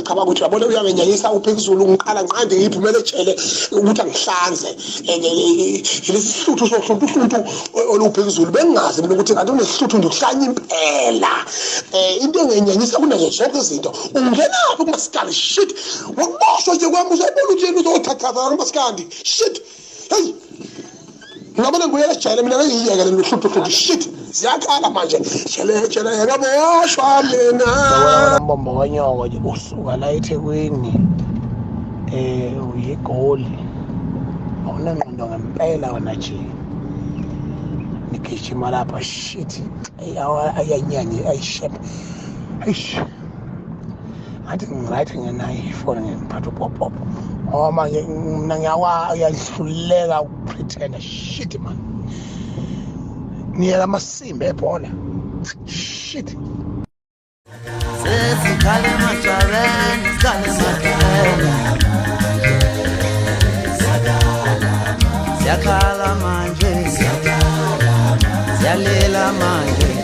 cha bakuthi yabona uyangenyanyisa uphezulu ngiqala nqande ngiphumele ejele ukuthi angihlanze lesi sihluthu sohluthu oluphezulu bengazi mina ukuthi kanti unesihluthu ndokuhlanya impela into engenyanyisa kunazo zonke izinto ungena lapha kumaskandi shit wakuboshwa nje kwami uzobona ukuthi yena uzothatha kumaskandi shit hey ngabona ngiyela ejele mina ngiyiyeke le hluthu shit ziyakhala manje tshele yakaboshwa mina mbombo kanyoko nje usuka la eThekwini uyigoli awunengqondo ngempela wena nje nikishima lapha shit ayanyanye ayishep eish athi ngirathi ngenayi phone ngiphatha pop manje mina ngiyahluleka ukupretend shit man niyela amasimba ebhola shit sesikale majabeni sikale majabeni siyakhala manje siyalela manje